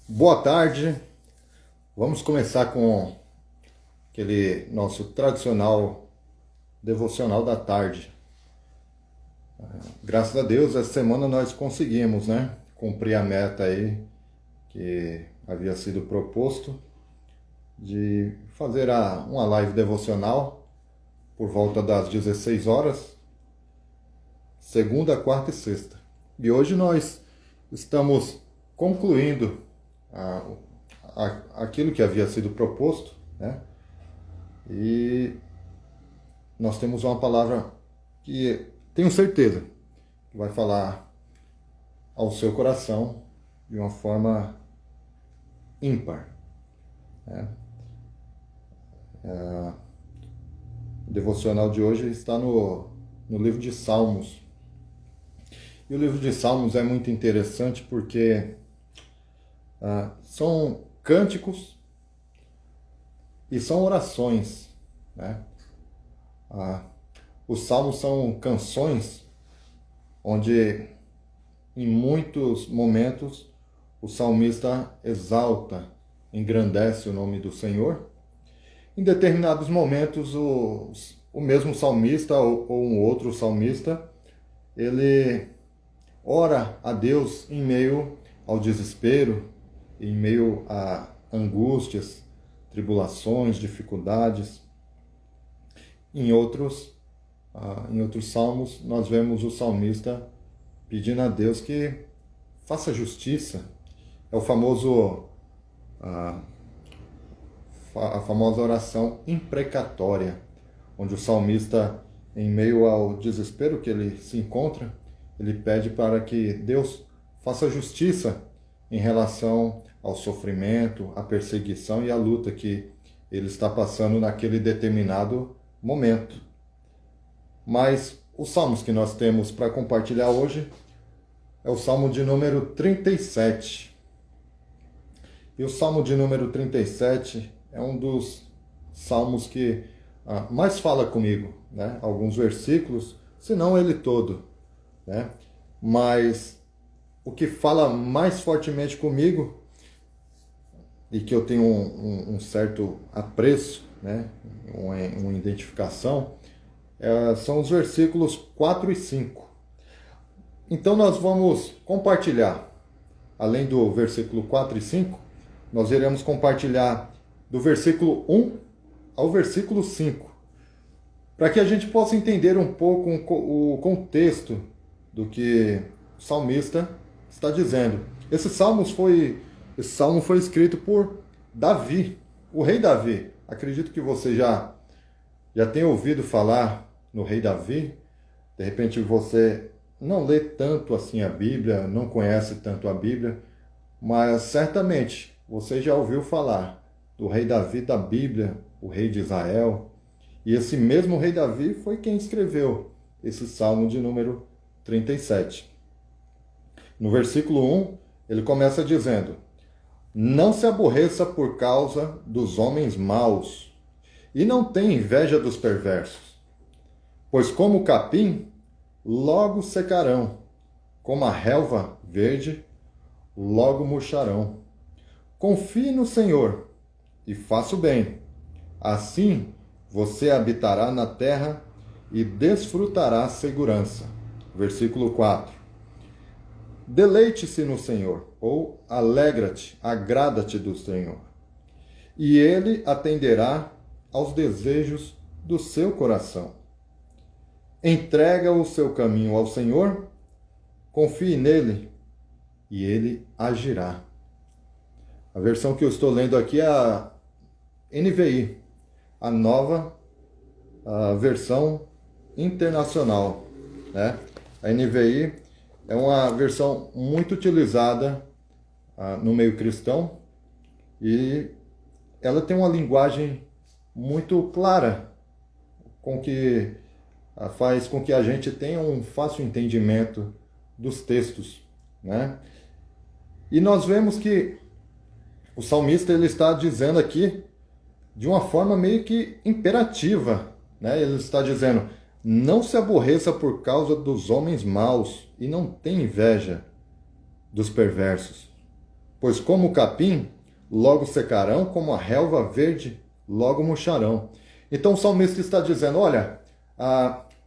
Boa tarde. Vamos começar com aquele nosso tradicional devocional da tarde. Graças a Deus, essa semana nós conseguimos, né? Cumprir a meta aí que havia sido proposto de fazer uma live devocional por volta das 16 horas, segunda, quarta e sexta. E hoje nós estamos concluindo aquilo que havia sido proposto, né? E nós temos uma palavra que tenho certeza que vai falar ao seu coração de uma forma ímpar, né? O devocional de hoje está no livro de Salmos. E o livro de Salmos é muito interessante porque são cânticos e são orações, né? Os salmos são canções onde, em muitos momentos, o salmista exalta, engrandece o nome do Senhor. Em determinados momentos, o mesmo salmista ou um outro salmista, ele ora a Deus em meio ao desespero, em meio a angústias, tribulações, dificuldades. Em outros salmos, nós vemos o salmista pedindo a Deus que faça justiça. É o famoso, a famosa oração imprecatória, onde o salmista, em meio ao desespero que ele se encontra, ele pede para que Deus faça justiça em relação ao sofrimento, à perseguição e à luta que ele está passando naquele determinado momento. Mas os salmos que nós temos para compartilhar hoje é o Salmo de número 37. E o Salmo de número 37 é um dos salmos que mais fala comigo, né? Alguns versículos, se não ele todo, né? Mas o que fala mais fortemente comigo e que eu tenho um certo apreço, né? Uma identificação, são os versículos 4 e 5. Então nós vamos compartilhar, além do versículo 4 e 5, nós iremos compartilhar do versículo 1 ao versículo 5, para que a gente possa entender um pouco o contexto do que o salmista está dizendo. Esse salmo foi escrito por Davi, o rei Davi. Acredito que você já tenha ouvido falar no rei Davi. De repente você não lê tanto assim a Bíblia, não conhece tanto a Bíblia, mas certamente você já ouviu falar do rei Davi da Bíblia, o rei de Israel. E esse mesmo rei Davi foi quem escreveu esse salmo de número 37. No versículo 1, ele começa dizendo: não se aborreça por causa dos homens maus, e não tenha inveja dos perversos. Pois como o capim, logo secarão, como a relva verde, logo murcharão. Confie no Senhor e faça o bem. Assim você habitará na terra e desfrutará segurança. Versículo 4. Deleite-se no Senhor, ou alegra-te, agrada-te do Senhor, e Ele atenderá aos desejos do seu coração. Entrega o seu caminho ao Senhor, confie nele, e Ele agirá. A versão que eu estou lendo aqui é a NVI, a nova versão internacional, né? A NVI é uma versão muito utilizada no meio cristão e ela tem uma linguagem muito clara, com que faz com que a gente tenha um fácil entendimento dos textos, né? E nós vemos que o salmista ele está dizendo aqui de uma forma meio que imperativa, né? Ele está dizendo: não se aborreça por causa dos homens maus e não tenha inveja dos perversos, pois como o capim, logo secarão, como a relva verde, logo murcharão. Então o salmista está dizendo, olha,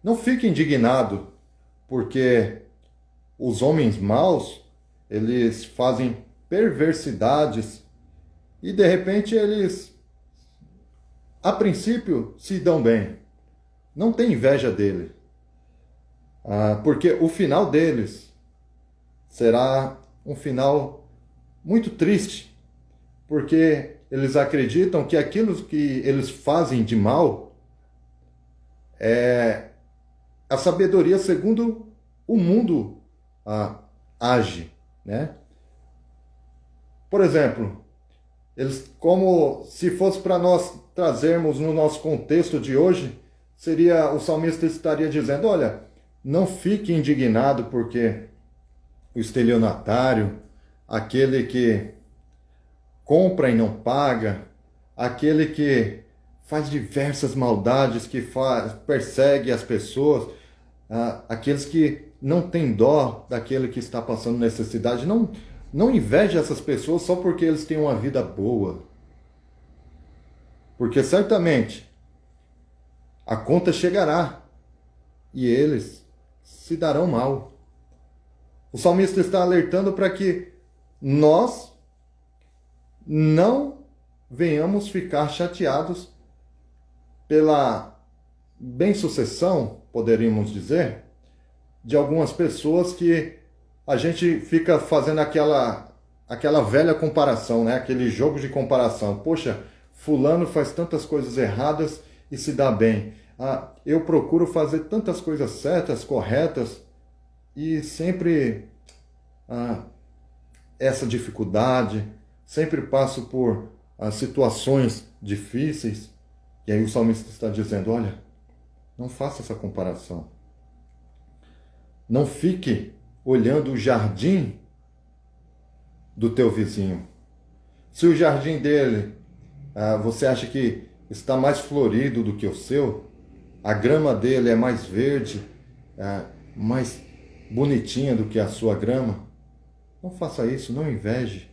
não fique indignado, porque os homens maus, eles fazem perversidades e de repente eles, a princípio, se dão bem. Não tem inveja dele, porque o final deles será um final muito triste, porque eles acreditam que aquilo que eles fazem de mal é a sabedoria segundo o mundo age, né? Por exemplo, eles, como se fosse para nós trazermos no nosso contexto de hoje, seria, o salmista estaria dizendo, olha, não fique indignado porque o estelionatário, aquele que compra e não paga, aquele que faz diversas maldades, que persegue as pessoas, aqueles que não têm dó daquele que está passando necessidade, não inveje essas pessoas só porque eles têm uma vida boa. Porque certamente a conta chegará e eles se darão mal. O salmista está alertando para que nós não venhamos ficar chateados pela bem-sucessão, poderíamos dizer, de algumas pessoas que a gente fica fazendo aquela velha comparação, né? Aquele jogo de comparação. Poxa, fulano faz tantas coisas erradas e se dá bem. Eu procuro fazer tantas coisas certas, corretas, e sempre essa dificuldade, sempre passo por situações difíceis. E aí o salmista está dizendo, olha, não faça essa comparação. Não fique olhando o jardim do teu vizinho. Se o jardim dele, você acha que está mais florido do que o seu, a grama dele é mais verde, mais bonitinha do que a sua grama, não faça isso, não inveje.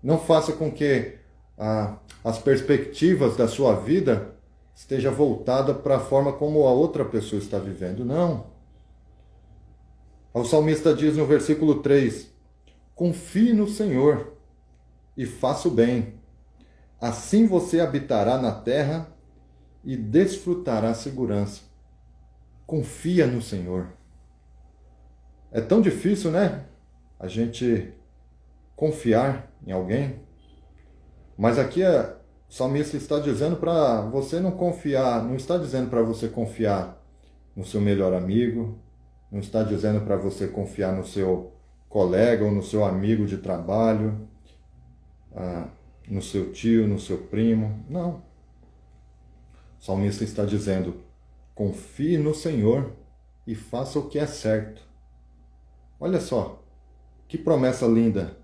Não faça com que as perspectivas da sua vida esteja voltada para a forma como a outra pessoa está vivendo. Não. O salmista diz no versículo 3, confie no Senhor e faça o bem. Assim você habitará na terra e desfrutará a segurança. Confia no Senhor. É tão difícil, né? A gente confiar em alguém. Mas aqui o salmista está dizendo para você não confiar, não está dizendo para você confiar no seu melhor amigo, não está dizendo para você confiar no seu colega ou no seu amigo de trabalho, no seu tio, no seu primo. Não. O salmista está dizendo, confie no Senhor e faça o que é certo. Olha só, que promessa linda.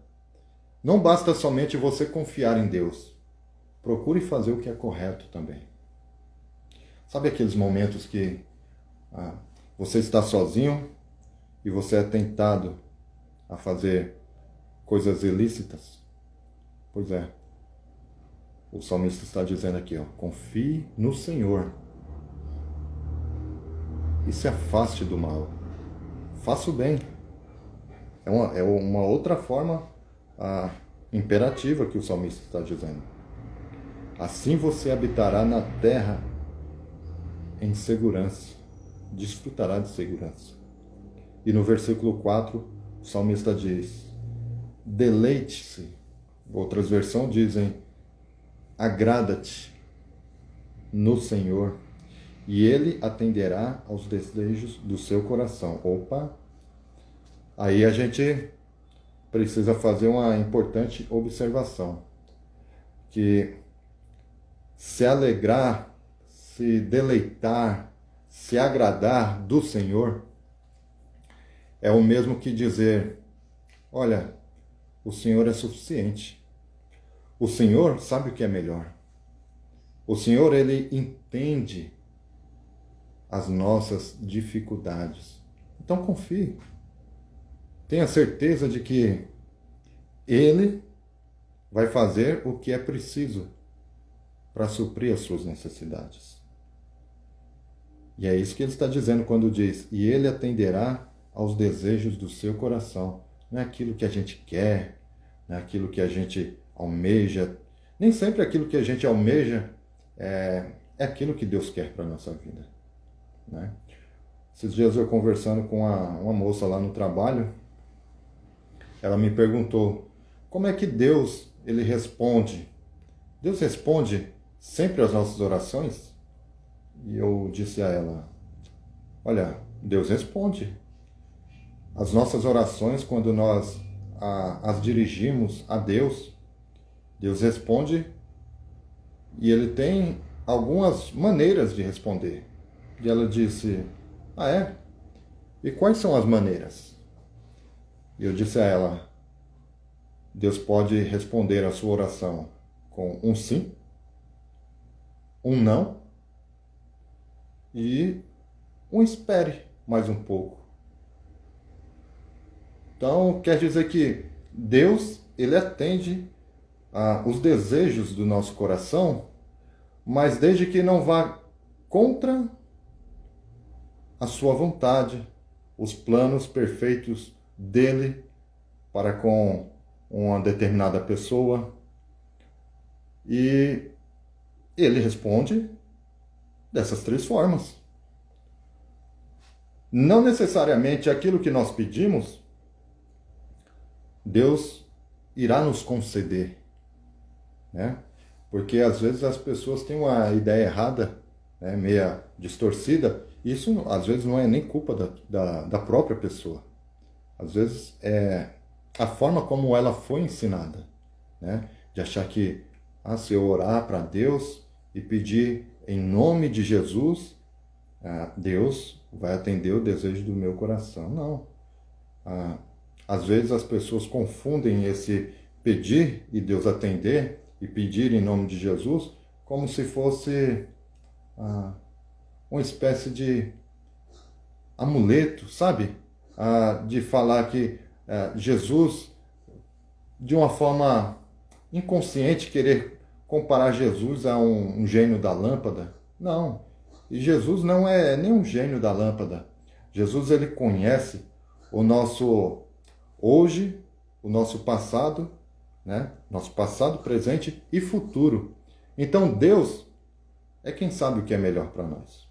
Não basta somente você confiar em Deus. Procure fazer o que é correto também. Sabe aqueles momentos que você está sozinho e você é tentado a fazer coisas ilícitas? Pois é. O salmista está dizendo aqui, confie no Senhor e se afaste do mal. Faça o bem. É uma outra forma imperativa que o salmista está dizendo. Assim você habitará na terra em segurança, desfrutará de segurança. E no versículo 4, o salmista diz, deleite-se. Outras versões dizem, agrada-te no Senhor, e Ele atenderá aos desejos do seu coração. Opa! Aí a gente precisa fazer uma importante observação, que se alegrar, se deleitar, se agradar do Senhor, é o mesmo que dizer, olha, o Senhor é suficiente. O Senhor sabe o que é melhor. O Senhor, Ele entende as nossas dificuldades. Então confie. Tenha certeza de que Ele vai fazer o que é preciso para suprir as suas necessidades. E é isso que ele está dizendo quando diz: e ele atenderá aos desejos do seu coração. Não é aquilo que a gente quer, não é aquilo que a gente almeja. Nem sempre aquilo que a gente almeja é aquilo que Deus quer para a nossa vida, né? Esses dias eu conversando com uma moça lá no trabalho, ela me perguntou como é que Deus ele responde. Deus responde sempre às nossas orações? E eu disse a ela: olha, Deus responde. As nossas orações, quando nós as dirigimos a Deus, Deus responde e Ele tem algumas maneiras de responder. E ela disse: ah, é? E quais são as maneiras? E eu disse a ela: Deus pode responder a sua oração com um sim, um não e um espere mais um pouco. Então, quer dizer que Deus, ele atende os desejos do nosso coração, mas desde que não vá contra a sua vontade, os planos perfeitos dele para com uma determinada pessoa. E ele responde dessas três formas. Não necessariamente aquilo que nós pedimos, Deus irá nos conceder, né? Porque às vezes as pessoas têm uma ideia errada, né, meia distorcida. Isso às vezes não é nem culpa da própria pessoa. Às vezes é a forma como ela foi ensinada, né? De achar que se eu orar para Deus e pedir em nome de Jesus, Deus vai atender o desejo do meu coração. Não. Às vezes as pessoas confundem esse pedir e Deus atender e pedir em nome de Jesus como se fosse uma espécie de amuleto, sabe? De falar que Jesus, de uma forma inconsciente, querer comparar Jesus a um gênio da lâmpada. Não. E Jesus não é nem um gênio da lâmpada. Jesus, ele conhece o nosso hoje, o nosso passado, né? Nosso passado, presente e futuro. Então Deus é quem sabe o que é melhor para nós.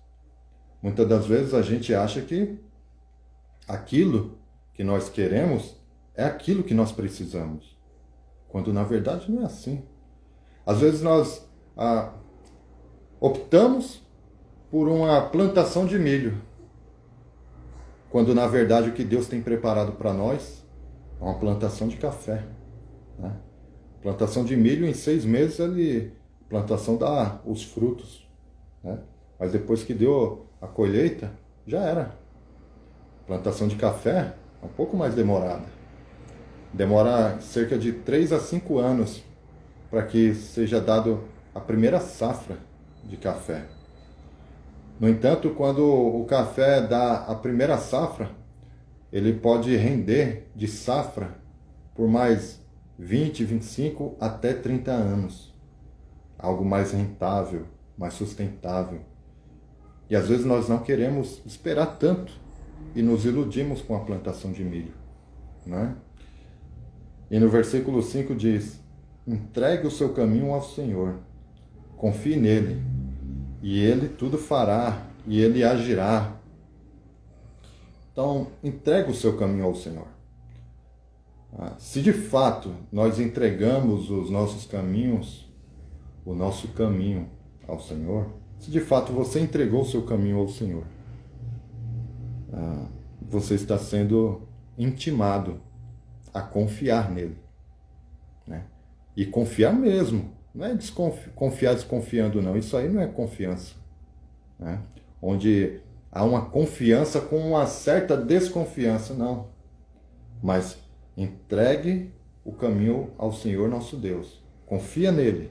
Muitas das vezes a gente acha que aquilo que nós queremos é aquilo que nós precisamos, quando na verdade não é assim. Às vezes nós optamos por uma plantação de milho, quando na verdade o que Deus tem preparado para nós é uma plantação de café, né? Plantação de milho, em 6 meses, plantação dá os frutos, né? Mas depois que deu a colheita, já era. Plantação de café é um pouco mais demorada. Demora cerca de 3 a 5 anos para que seja dado a primeira safra de café. No entanto, quando o café dá a primeira safra, ele pode render de safra por mais 20, 25 até 30 anos. Algo mais rentável, mais sustentável. E às vezes nós não queremos esperar tanto e nos iludimos com a plantação de milho, né? E no versículo 5 diz: entregue o seu caminho ao Senhor, confie nele, e ele tudo fará, e ele agirá. Então, entregue o seu caminho ao Senhor. Se de fato nós entregamos os nossos caminhos, o nosso caminho ao Senhor, se de fato você entregou o seu caminho ao Senhor, você está sendo intimado a confiar nele, né? E confiar mesmo, não é confiar desconfiando não, isso aí não é confiança, né? Onde há uma confiança com uma certa desconfiança, não. Mas entregue o caminho ao Senhor nosso Deus, confia nele,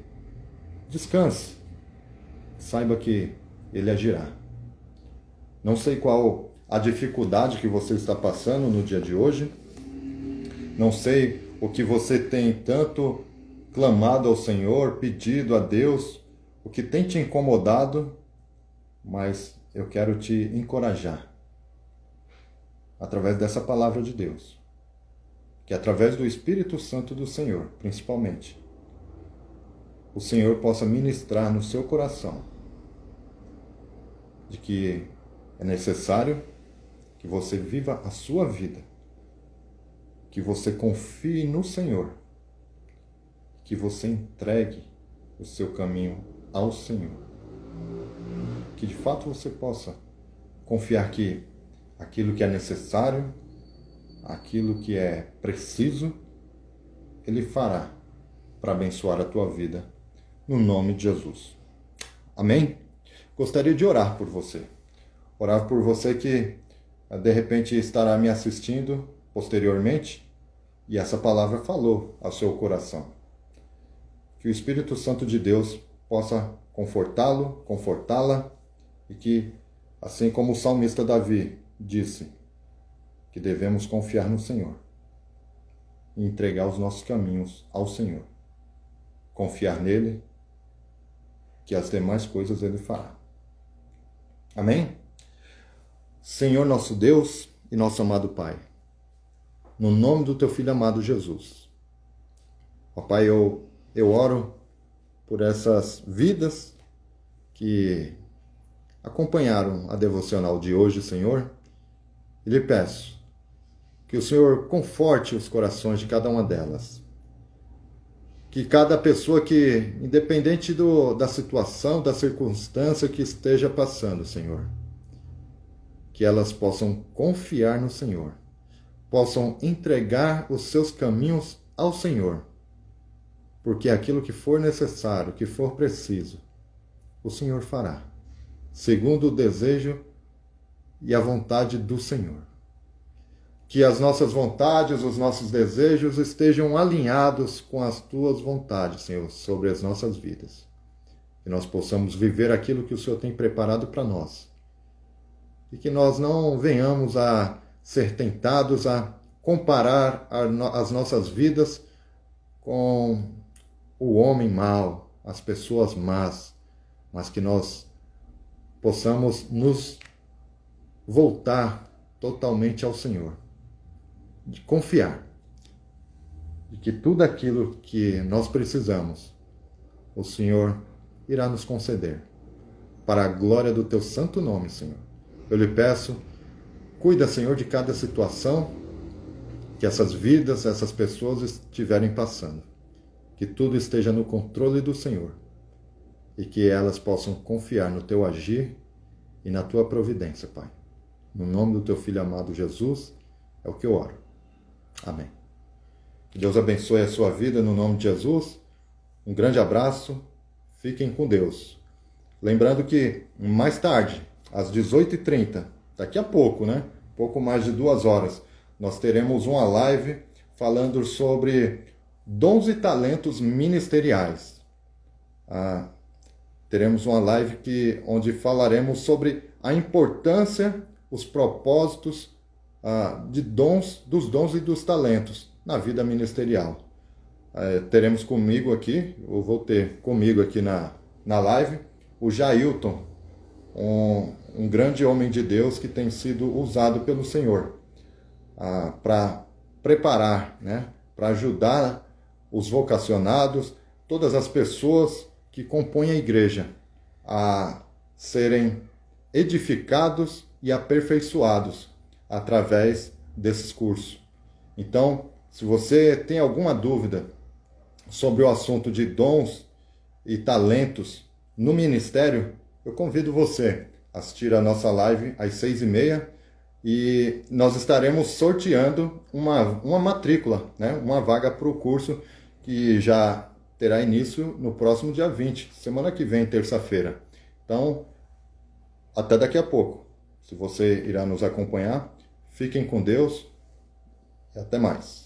descanse, saiba que ele agirá. Não sei qual a dificuldade que você está passando no dia de hoje, não sei o que você tem tanto clamado ao Senhor, pedido a Deus, o que tem te incomodado, mas eu quero te encorajar através dessa palavra de Deus, que através do Espírito Santo do Senhor, principalmente, o Senhor possa ministrar no seu coração de que é necessário que você viva a sua vida, que você confie no Senhor, que você entregue o seu caminho ao Senhor, que de fato você possa confiar que aquilo que é necessário, aquilo que é preciso, Ele fará para abençoar a tua vida, no nome de Jesus. Amém? Gostaria de orar por você. Orar por você que de repente estará me assistindo posteriormente e essa palavra falou ao seu coração. Que o Espírito Santo de Deus possa confortá-lo, confortá-la e que, assim como o salmista Davi disse, que devemos confiar no Senhor e entregar os nossos caminhos ao Senhor. Confiar nele, que as demais coisas Ele fará. Amém? Senhor nosso Deus e nosso amado Pai, no nome do Teu Filho amado Jesus, ó Pai, eu oro por essas vidas que acompanharam a devocional de hoje, Senhor, e lhe peço que o Senhor conforte os corações de cada uma delas. Que cada pessoa que, independente da situação, da circunstância que esteja passando, Senhor, que elas possam confiar no Senhor, possam entregar os seus caminhos ao Senhor, porque aquilo que for necessário, que for preciso, o Senhor fará, segundo o desejo e a vontade do Senhor. Que as nossas vontades, os nossos desejos estejam alinhados com as Tuas vontades, Senhor, sobre as nossas vidas. Que nós possamos viver aquilo que o Senhor tem preparado para nós. E que nós não venhamos a ser tentados a comparar as nossas vidas com o homem mau, as pessoas más, mas que nós possamos nos voltar totalmente ao Senhor. De confiar de que tudo aquilo que nós precisamos, o Senhor irá nos conceder, para a glória do Teu santo nome, Senhor. Eu lhe peço, cuida, Senhor, de cada situação que essas vidas, essas pessoas estiverem passando, que tudo esteja no controle do Senhor e que elas possam confiar no Teu agir e na Tua providência, Pai. No nome do Teu Filho amado Jesus, é o que eu oro. Amém. Que Deus abençoe a sua vida no nome de Jesus. Um grande abraço. Fiquem com Deus. Lembrando que mais tarde, às 18h30, daqui a pouco, né? Pouco mais de 2 horas, nós teremos uma live falando sobre dons e talentos ministeriais. Teremos uma live onde falaremos sobre a importância, os propósitos dos dons e dos talentos na vida ministerial. Teremos comigo aqui, eu vou ter comigo aqui na live, o Jailton, um grande homem de Deus que tem sido usado pelo Senhor para preparar, né, para ajudar os vocacionados, todas as pessoas que compõem a igreja a serem edificados e aperfeiçoados através desses cursos. Então, se você tem alguma dúvida sobre o assunto de dons e talentos no ministério, eu convido você a assistir a nossa live às 6h30 e nós estaremos sorteando uma matrícula, né? Uma vaga para o curso que já terá início no próximo dia 20, semana que vem, terça-feira. Então, até daqui a pouco. Se você irá nos acompanhar, fiquem com Deus e até mais.